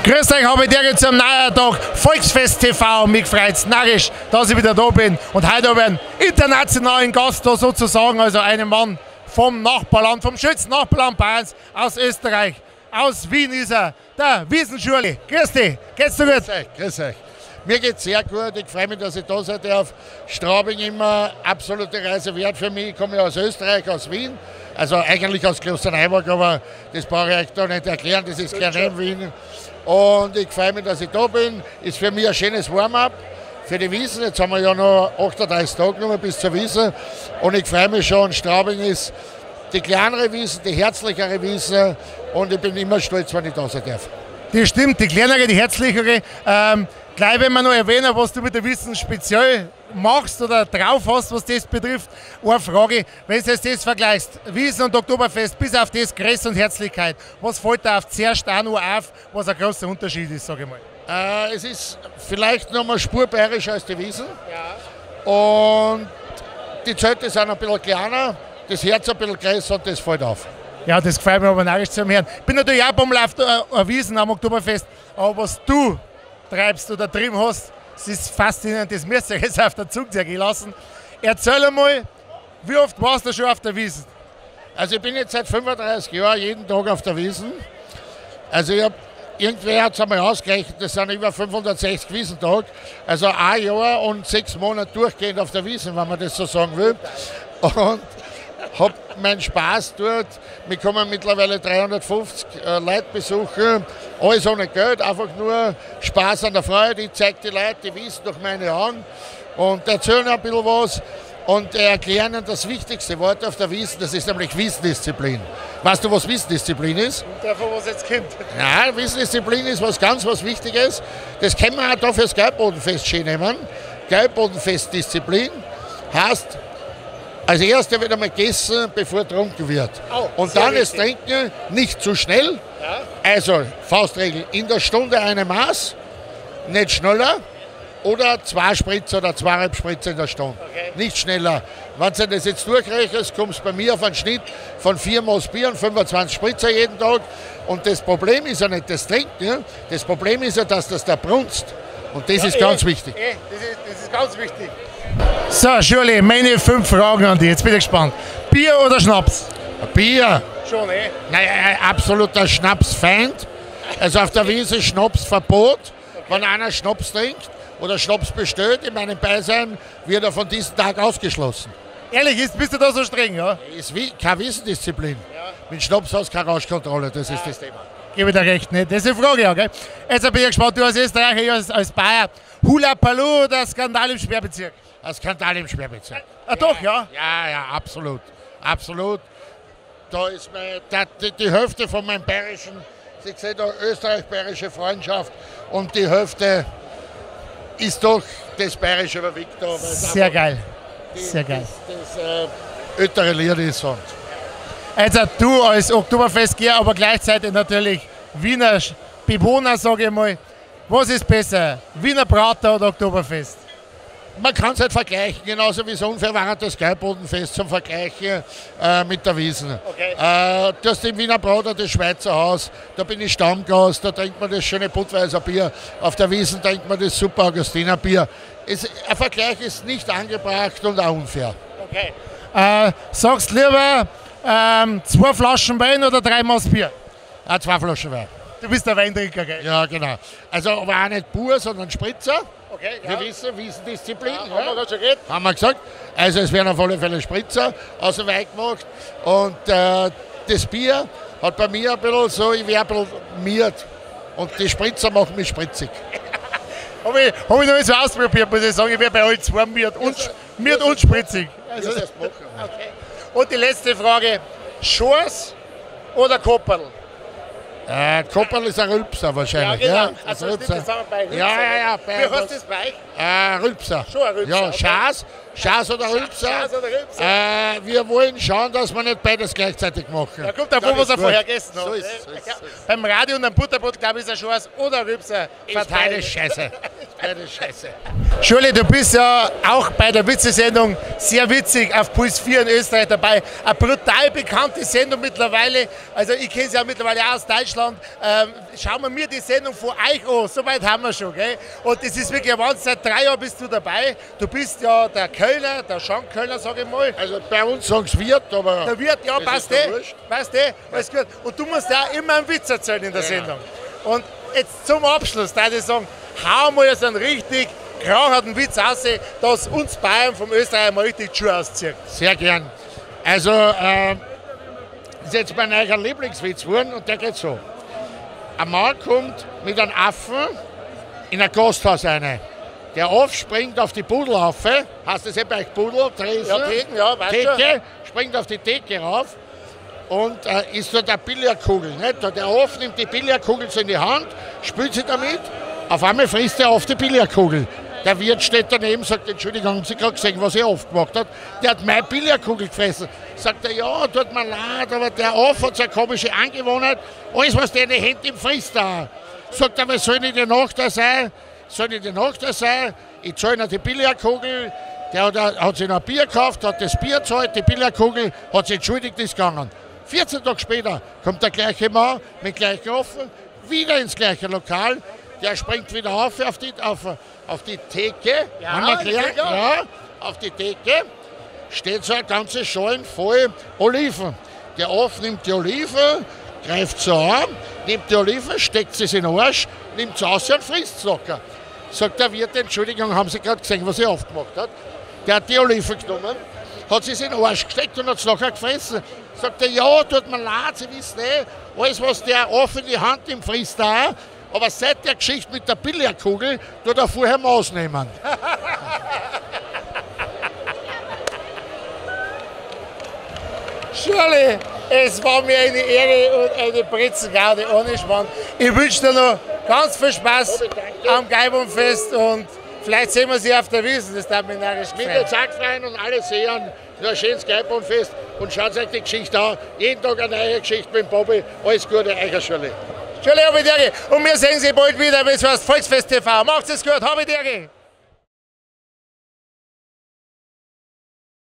Grüß euch, habe ich dir zum neuen Tag Volksfest TV. Mich freut es narrisch, dass ich wieder da bin. Und heute habe ich einen internationalen Gast da sozusagen, also einen Mann vom Nachbarland, vom schönsten Nachbarland Bayerns, aus Österreich. Aus Wien ist er, der Wiesenschurli. Grüß dich, geht's dir gut? Grüß euch. Mir geht's sehr gut, ich freue mich, dass ich da sein darf. Straubing immer absolute Reise wert für mich. Ich komme ja aus Österreich, aus Wien, also eigentlich aus Klosterneuburg, aber das brauche ich euch da nicht erklären, das ist klein in Wien. Und ich freue mich, dass ich da bin. Ist für mich ein schönes Warm-up für die Wiesn. Jetzt haben wir ja noch 38 Tage noch bis zur Wiesn. Und ich freue mich schon, Straubing ist die kleinere Wiesn, die herzlichere Wiesn. Und ich bin immer stolz, wenn ich da sein darf. Das stimmt, die kleinere, die herzlichere. Gleich, wenn wir noch erwähnen, was du mit der Wiesn speziell machst oder drauf hast, was das betrifft, eine Frage, wenn du das vergleichst, Wiesn und Oktoberfest, bis auf das Größe und Herzlichkeit, was fällt da zuerst auch noch auf, was ein großer Unterschied ist, sage ich mal? Es ist vielleicht noch mal spurbayerischer als die Wiesn. Ja. Und die Zelte sind ein bisschen kleiner, das Herz ein bisschen größer und das fällt auf. Ja, das gefällt mir aber narrisch zu hören. Ich bin natürlich auch beim Lauf der Wiesn am Oktoberfest, aber was du treibst oder drin hast, das ist faszinierend, das müsst ihr jetzt auf der Zunge gehen lassen. Erzähl einmal, wie oft warst du schon auf der Wiesn? Also ich bin jetzt seit 35 Jahren jeden Tag auf der Wiesn. Also irgendwer hat es einmal ausgerechnet, das sind über 560 Wiesentage. Also ein Jahr und 6 Monate durchgehend auf der Wiesn, wenn man das so sagen will. Und habe meinen Spaß dort. Wir kommen mittlerweile 350 Leute besuchen. Alles ohne Geld, einfach nur Spaß an der Freude. Ich zeige die Leute die Wiesn durch meine Augen und erzählen ein bisschen was und erklären ihnen das wichtigste Wort auf der Wiesn, das ist nämlich Wiesndisziplin. Weißt du, was Wiesndisziplin ist? Und davon, was jetzt kommt. Ja, Wiesndisziplin ist was Wichtiges. Das können wir auch da fürs Gelbbodenfest schön nehmen. Gelbbodenfestdisziplin heißt, als Erster wird einmal gegessen, bevor getrunken wird. Oh, und dann das Trinken nicht zu schnell. Ja. Also, Faustregel, in der Stunde eine Maß, nicht schneller. Oder 2 Spritzer oder 2,5 Spritzer in der Stunde. Okay. Nicht schneller. Wenn du das jetzt durchrechnest, kommst du bei mir auf einen Schnitt von 4 Maß Bier und 25 Spritzer jeden Tag. Und das Problem ist ja nicht das Trinken, ja? Das Problem ist ja, dass das da brunst. Und das ist ganz wichtig. Das ist ganz wichtig. So, Schurli, meine 5 Fragen an dich. Jetzt bin ich gespannt. Bier oder Schnaps? Bier. Schon, Naja, absoluter Schnapsfeind. Also auf der Wiesn Schnapsverbot. Okay. Wenn einer Schnaps trinkt oder Schnaps bestellt, in meinem Beisein, wird er von diesem Tag ausgeschlossen. Ehrlich, bist du da so streng, ja? Ist wie keine Wiesndisziplin. Ja. Mit Schnaps hast du keine Rauschkontrolle, das ist das Thema. Gebe ich dir recht, ne? Das ist die Frage, ja, gell? Jetzt bin ich gespannt, du als Österreicher, als Bayer, Hula Palu oder Skandal im Sperrbezirk? Ein Skandal im Sperrbezirk. Doch, ja? Ja, absolut. Absolut. Da ist die Hälfte von meinem bayerischen, Sie sehen da österreich-bayerische Freundschaft und die Hälfte ist doch das bayerische überwiegt da. Sehr geil. Sehr geil. Das ältere Lied ist und. Also du als Oktoberfestgeher, aber gleichzeitig natürlich Wiener Bewohner, sage ich mal. Was ist besser, Wiener Prater oder Oktoberfest? Man kann es halt vergleichen, genauso wie es unfair war das Gelbbodenfest zum Vergleich mit der Wiesn. Okay. Du hast im Wiener Prater das Schweizer Haus, da bin ich Stammgast, da trinkt man das schöne Budweiser Bier, auf der Wiesn trinkt man das super Augustiner Bier. Ein Vergleich ist nicht angebracht und auch unfair. Okay. Sagst lieber 2 Flaschen Wein oder 3 Maß Bier? 2 Flaschen Wein. Du bist der Weintrinker, gell? Ja, genau. Also aber auch nicht pur, sondern Spritzer. Okay, ja. Wir wissen, Wiesndisziplin. Ja, haben wir gerade schon geredet. Haben wir gesagt. Also es werden auf alle Fälle Spritzer aus dem Wein gemacht. Und das Bier hat bei mir ein bisschen so, ich werde ein bisschen miert. Und die Spritzer machen mich spritzig. Habe ich noch nicht so ausprobiert, muss ich sagen. Ich werde bei euch zwei miert und spritzig. Also, okay. Und die letzte Frage, Schors oder Kopperl? Kopperl ist ein Rülpser wahrscheinlich. Ja, genau. Ja, also Rülpser. Ja. Wie heißt das bei? Rülpser. Schon ein Rülpser. Ja, okay. Schaas oder Rülpser. Schaas oder Rülpser. Wir wollen schauen, dass wir nicht beides gleichzeitig machen. Da kommt davon, was er vorher gegessen hat. So ist. Beim Radio und am Butterbrot, glaube ich, ist ein Schaas oder ein Rülpser. Ist beides scheiße. Ja, das ist scheiße. Schuli, du bist ja auch bei der Witzesendung sehr witzig auf Puls 4 in Österreich dabei. Eine brutal bekannte Sendung mittlerweile. Also ich kenne sie ja mittlerweile auch aus Deutschland. Schauen wir mir die Sendung von euch an. So weit haben wir schon. Gell? Und das ist wirklich ein Wahnsinn. Seit 3 Jahren bist du dabei. Du bist ja der Kölner, der Schank-Kölner, sage ich mal. Also bei uns sagen es Wirt, aber... Der Wirt, ja, passt alles gut. Und du musst ja immer einen Witz erzählen in der Sendung. Und jetzt zum Abschluss, da ich sagen, hau mal so einen richtig krachenden Witz aus, dass uns Bayern vom Österreich mal richtig die Schuhe auszieht. Sehr gern. Also, das ist jetzt mein neuer Lieblingswitz geworden und der geht so. Ein Mann kommt mit einem Affen in ein Gasthaus rein. Der Aff springt auf die Pudel rauf, heißt das bei euch Pudel, Tresen? Ja, Theken, ja, weißt du. Theke, springt auf die Theke rauf und ist dort eine Billardkugel. Nicht? Der Aff nimmt die Billardkugel so in die Hand, spielt sie damit, auf einmal frisst er auf die Billardkugel. Der Wirt steht daneben, sagt, Entschuldigung, haben Sie gerade gesehen, was er aufgemacht hat? Der hat meine Billardkugel gefressen. Sagt er, ja, tut mir leid, aber der Aff hat so eine komische Angewohnheit, alles, was der in die Hände ihm frisst, da. Sagt er, was soll ich denn Nachteil sein? Soll ich den Nachteil sein? Ich zahle ihm die Billardkugel, der hat sich noch ein Bier gekauft, hat das Bier gezahlt, die Billardkugel, hat sich entschuldigt, ist gegangen. 14 Tage später kommt der gleiche Mann mit gleichen Affen, wieder ins gleiche Lokal, der springt wieder auf die Theke, auf die Theke, steht so ein ganzes Schalen voll Oliven. Der Aff nimmt die Oliven, greift sie an, nimmt die Oliven, steckt sie in den Arsch, nimmt sie aus und frisst sie locker. Sagt der Wirt, Entschuldigung, haben Sie gerade gesehen, was er aufgemacht hat? Der hat die Oliven genommen, hat sie in den Arsch gesteckt und hat es nachher gefressen. Sagt er, ja, tut mir leid, Sie wissen alles, was der Aff in die Hand nimmt, frisst er auch. Aber seit der Geschichte mit der Billardkugel tut er vorher Maus nehmen. Schuli, es war mir eine Ehre und eine Brezengarde ohne Schmarrn. Ich wünsche dir noch ganz viel Spaß am Gaibumfest und vielleicht sehen wir sie auf der Wiesn, das darf mich narrisch Mit gefallen. den Zackfreien und alle sehen, nur ein schönes Gaibumfest und schaut euch die Geschichte an. Jeden Tag eine neue Geschichte mit dem Bobby. Alles Gute, euer Schuli. Schuli, habe ich dir. Und wir sehen Sie bald wieder, wenn es heißt Volksfest TV. Macht's es gut, habe ich dir.